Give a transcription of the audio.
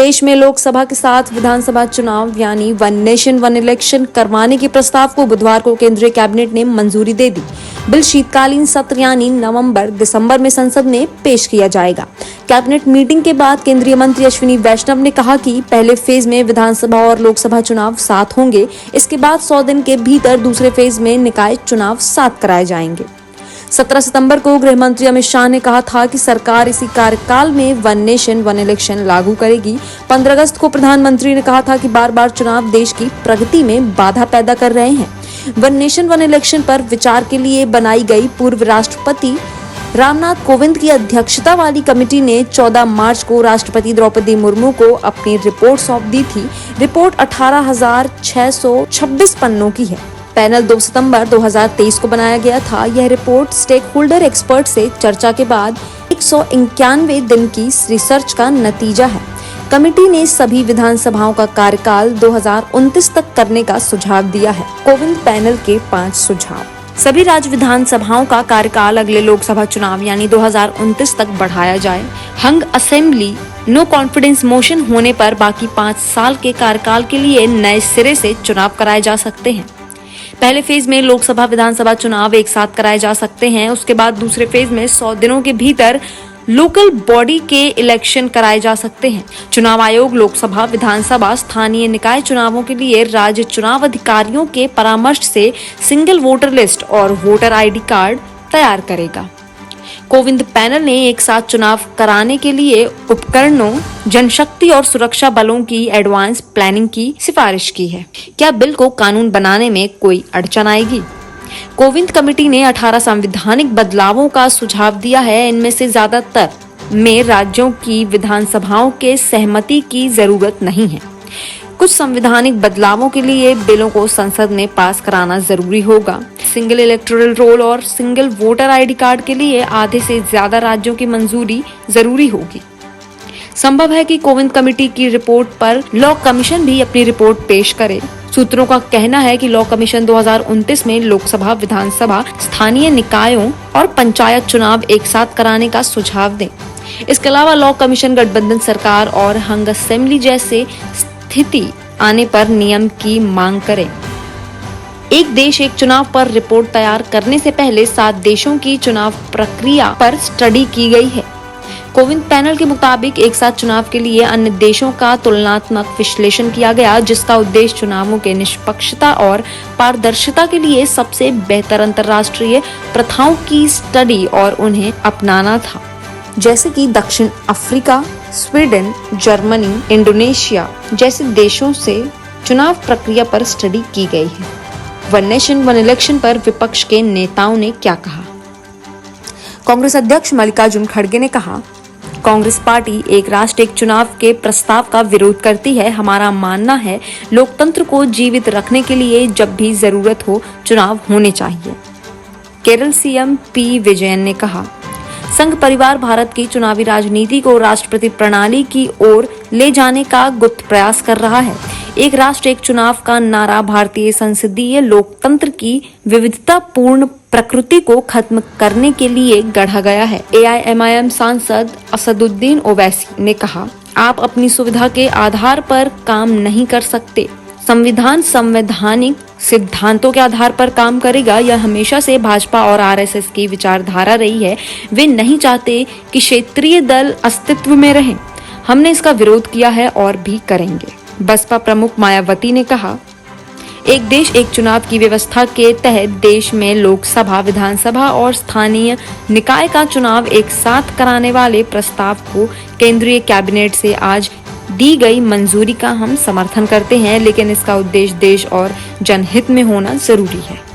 देश में लोकसभा के साथ विधानसभा चुनाव यानी वन नेशन वन इलेक्शन करवाने के प्रस्ताव को बुधवार को केंद्रीय कैबिनेट ने मंजूरी दे दी। बिल शीतकालीन सत्र यानी नवंबर-दिसंबर में संसद में पेश किया जाएगा। कैबिनेट मीटिंग के बाद केंद्रीय मंत्री अश्विनी वैष्णव ने कहा कि पहले फेज में विधानसभा और लोकसभा चुनाव साथ होंगे। इसके बाद 100 दिन के भीतर दूसरे फेज में निकाय चुनाव साथ कराए जाएंगे। 17 सितंबर को गृह मंत्री अमित शाह ने कहा था कि सरकार इसी कार्यकाल में वन नेशन वन इलेक्शन लागू करेगी। 15 अगस्त को प्रधानमंत्री ने कहा था कि बार-बार चुनाव देश की प्रगति में बाधा पैदा कर रहे हैं। वन नेशन वन इलेक्शन पर विचार के लिए बनाई गई पूर्व राष्ट्रपति रामनाथ कोविंद की अध्यक्षता वाली कमेटी ने 14 मार्च को राष्ट्रपति द्रौपदी मुर्मू को अपनी रिपोर्ट सौंप दी थी। रिपोर्ट 18,626 पन्नों की है। पैनल 2 सितंबर 2023 को बनाया गया था। यह रिपोर्ट स्टेक होल्डर एक्सपर्ट से चर्चा के बाद 191 दिन की रिसर्च का नतीजा है। कमेटी ने सभी विधानसभाओं का कार्यकाल 2029 तक करने का सुझाव दिया है। कोविंद पैनल के 5 सुझाव। सभी राज्य विधानसभाओं का कार्यकाल अगले लोकसभा चुनाव यानी 2029 तक बढ़ाया जाए। हंग असेंबली नो कॉन्फिडेंस मोशन होने पर बाकी 5 साल के कार्यकाल के लिए नए सिरे से चुनाव कराए जा सकते हैं। पहले फेज में लोकसभा विधानसभा चुनाव एक साथ कराए जा सकते हैं। उसके बाद दूसरे फेज में 100 दिनों के भीतर लोकल बॉडी के इलेक्शन कराए जा सकते हैं। चुनाव आयोग लोकसभा विधानसभा स्थानीय निकाय चुनावों के लिए राज्य चुनाव अधिकारियों के परामर्श से सिंगल वोटर लिस्ट और वोटर आईडी कार्ड तैयार करेगा। कोविंद पैनल ने एक साथ चुनाव कराने के लिए उपकरणों, जनशक्ति और सुरक्षा बलों की एडवांस प्लानिंग की सिफारिश की है। क्या बिल को कानून बनाने में कोई अड़चन आएगी? कोविंद कमेटी ने 18 संवैधानिक बदलावों का सुझाव दिया है। इनमें से ज्यादातर में राज्यों की विधानसभाओं के सहमति की जरूरत नहीं है। कुछ संवैधानिक बदलावों के लिए बिलों को संसद में पास कराना जरूरी होगा। सिंगल इलेक्टोरल रोल और सिंगल वोटर आईडी कार्ड के लिए आधे से ज्यादा राज्यों की मंजूरी जरूरी होगी। संभव है कि कोविंद कमेटी की रिपोर्ट पर लॉ कमीशन भी अपनी रिपोर्ट पेश करे। सूत्रों का कहना है कि लॉ कमीशन 2029 में लोकसभा, विधानसभा, स्थानीय निकायों और पंचायत चुनाव एक साथ कराने का सुझाव दें। इसके अलावा लॉ कमीशन गठबंधन सरकार और हंग असेंबली जैसे स्थिति आने पर नियम की मांग करे। एक देश एक चुनाव पर रिपोर्ट तैयार करने से पहले 7 देशों की चुनाव प्रक्रिया पर स्टडी की गई है। कोविंद पैनल के मुताबिक एक साथ चुनाव के लिए अन्य देशों का तुलनात्मक विश्लेषण किया गया, जिसका उद्देश्य चुनावों के निष्पक्षता और पारदर्शिता के लिए सबसे बेहतर अंतर्राष्ट्रीय प्रथाओं की स्टडी और उन्हें अपनाना था, जैसे कि दक्षिण अफ्रीका, स्वीडन, जर्मनी, इंडोनेशिया जैसे देशों से चुनाव प्रक्रिया पर स्टडी की गई है। वन नेशन वन इलेक्शन पर विपक्ष के नेताओं ने क्या कहा? कांग्रेस अध्यक्ष मल्लिकार्जुन खड़गे ने कहा, कांग्रेस पार्टी एक राष्ट्र एक चुनाव के प्रस्ताव का विरोध करती है। हमारा मानना है लोकतंत्र को जीवित रखने के लिए जब भी जरूरत हो चुनाव होने चाहिए। केरल सीएम पी विजयन ने कहा, संघ परिवार भारत की चुनावी राजनीति को राष्ट्रपति प्रणाली की ओर ले जाने का गुप्त प्रयास कर रहा है। एक राष्ट्र एक चुनाव का नारा भारतीय संसदीय लोकतंत्र की विविधतापूर्ण प्रकृति को खत्म करने के लिए गढ़ा गया है। एआईएमआईएम सांसद असदुद्दीन ओवैसी ने कहा, आप अपनी सुविधा के आधार पर काम नहीं कर सकते। संविधान संवैधानिक सिद्धांतों के आधार पर काम करेगा। यह हमेशा से भाजपा और आरएसएस की विचारधारा रही है। वे नहीं चाहते कि क्षेत्रीय दल अस्तित्व में रहें। हमने इसका विरोध किया है और भी करेंगे। बसपा प्रमुख मायावती ने कहा, एक देश एक चुनाव की व्यवस्था के तहत देश में लोकसभा, विधानसभा और स्थानीय निकाय का चुनाव एक साथ कराने वाले प्रस्ताव को केंद्रीय कैबिनेट से आज दी गई मंजूरी का हम समर्थन करते हैं, लेकिन इसका उद्देश्य देश और जनहित में होना जरूरी है।